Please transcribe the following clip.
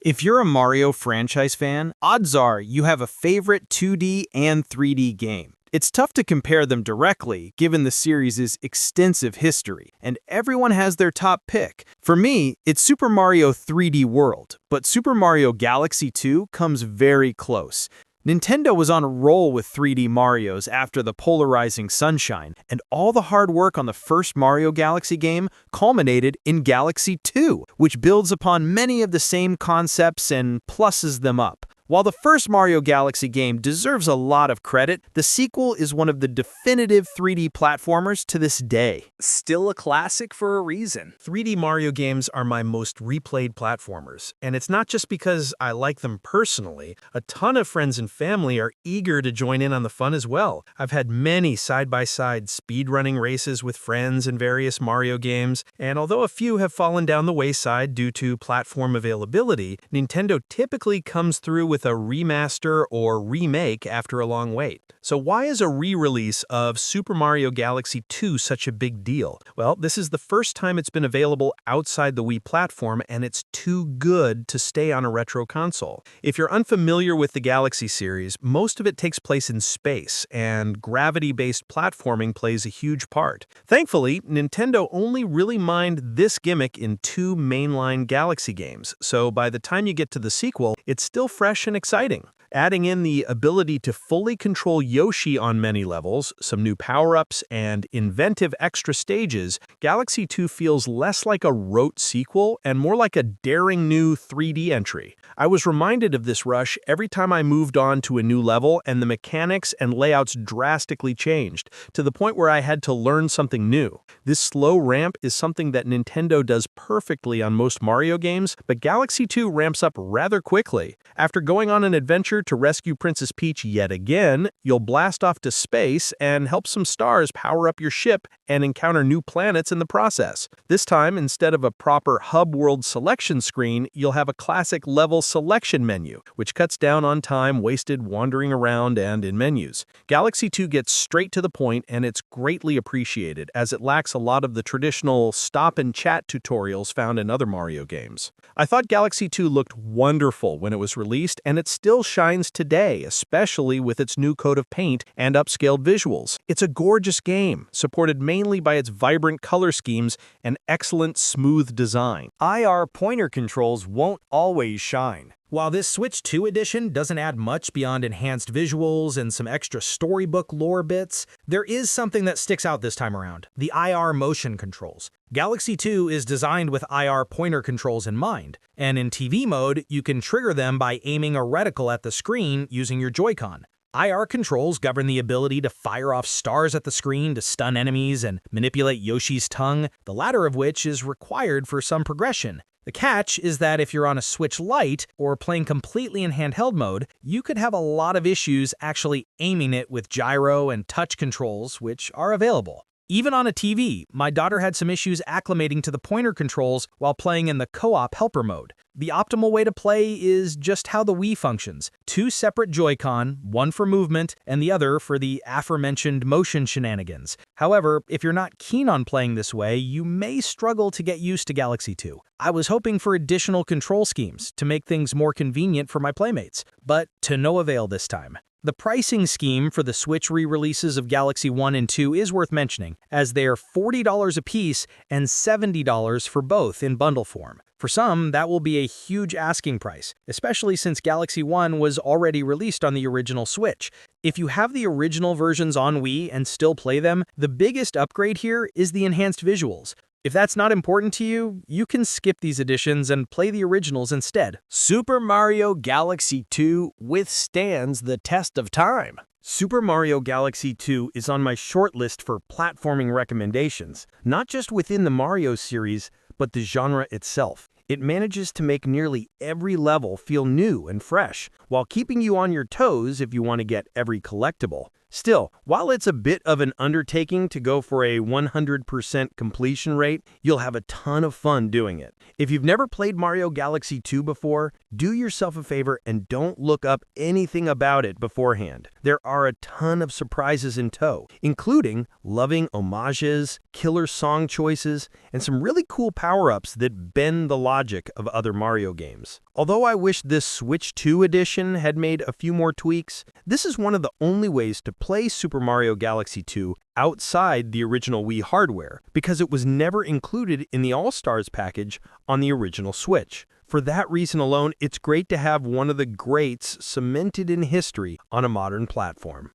If you're a Mario franchise fan, odds are you have a favorite 2D and 3D game. It's tough to compare them directly, given the series' extensive history, and everyone has their top pick. For me, it's Super Mario 3D World, but Super Mario Galaxy 2 comes very close. Nintendo was on a roll with 3D Marios after the polarizing Sunshine, and all the hard work on the first Mario Galaxy game culminated in Galaxy 2, which builds upon many of the same concepts and plusses them up. While the first Mario Galaxy game deserves a lot of credit, the sequel is one of the definitive 3D platformers to this day. Still a classic for a reason. 3D Mario games are my most replayed platformers, and it's not just because I like them personally. A ton of friends and family are eager to join in on the fun as well. I've had many side-by-side speedrunning races with friends in various Mario games, and although a few have fallen down the wayside due to platform availability, Nintendo typically comes through with a remaster or remake after a long wait. So why is a re-release of Super Mario Galaxy 2 such a big deal? Well, this is the first time it's been available outside the Wii platform, and it's too good to stay on a retro console. If you're unfamiliar with the Galaxy series, most of it takes place in space, and gravity-based platforming plays a huge part. Thankfully, Nintendo only really mined this gimmick in two mainline Galaxy games, so by the time you get to the sequel, it's still fresh and exciting. Adding in the ability to fully control Yoshi on many levels, some new power-ups, and inventive extra stages, Galaxy 2 feels less like a rote sequel and more like a daring new 3D entry. I was reminded of this rush every time I moved on to a new level and the mechanics and layouts drastically changed, to the point where I had to learn something new. This slow ramp is something that Nintendo does perfectly on most Mario games, but Galaxy 2 ramps up rather quickly. After going on an adventure to rescue Princess Peach yet again, you'll blast off to space and help some stars power up your ship and encounter new planets in the process. This time, instead of a proper hub world selection screen, you'll have a classic level selection menu, which cuts down on time wasted wandering around and in menus. Galaxy 2 gets straight to the point, and it's greatly appreciated, as it lacks a lot of the traditional stop and chat tutorials found in other Mario games. I thought Galaxy 2 looked wonderful when it was released, and it still shines today, especially with its new coat of paint and upscaled visuals. It's a gorgeous game, supported mainly by its vibrant color schemes and excellent smooth design. IR pointer controls won't always shine. While this Switch 2 edition doesn't add much beyond enhanced visuals and some extra storybook lore bits, there is something that sticks out this time around: the IR motion controls. Galaxy 2 is designed with IR pointer controls in mind, and in TV mode, you can trigger them by aiming a reticle at the screen using your Joy-Con. IR controls govern the ability to fire off stars at the screen to stun enemies and manipulate Yoshi's tongue, the latter of which is required for some progression. The catch is that if you're on a Switch Lite or playing completely in handheld mode, you could have a lot of issues actually aiming it with gyro and touch controls, which are available. Even on a TV, my daughter had some issues acclimating to the pointer controls while playing in the co-op helper mode. The optimal way to play is just how the Wii functions: two separate Joy-Con, one for movement and the other for the aforementioned motion shenanigans. However, if you're not keen on playing this way, you may struggle to get used to Galaxy 2. I was hoping for additional control schemes to make things more convenient for my playmates, but to no avail this time. The pricing scheme for the Switch re-releases of Galaxy 1 and 2 is worth mentioning, as they are $40 apiece and $70 for both in bundle form. For some, that will be a huge asking price, especially since Galaxy 1 was already released on the original Switch. If you have the original versions on Wii and still play them, the biggest upgrade here is the enhanced visuals. If that's not important to you, you can skip these editions and play the originals instead. Super Mario Galaxy 2 withstands the test of time. Super Mario Galaxy 2 is on my short list for platforming recommendations, not just within the Mario series, but the genre itself. It manages to make nearly every level feel new and fresh, while keeping you on your toes if you want to get every collectible. Still, while it's a bit of an undertaking to go for a 100% completion rate, you'll have a ton of fun doing it. If you've never played Mario Galaxy 2 before, do yourself a favor and don't look up anything about it beforehand. There are a ton of surprises in tow, including loving homages, killer song choices, and some really cool power-ups that bend the logic of other Mario games. Although I wish this Switch 2 edition had made a few more tweaks, this is one of the only ways to play Super Mario Galaxy 2 outside the original Wii hardware, because it was never included in the All-Stars package on the original Switch. For that reason alone, it's great to have one of the greats cemented in history on a modern platform.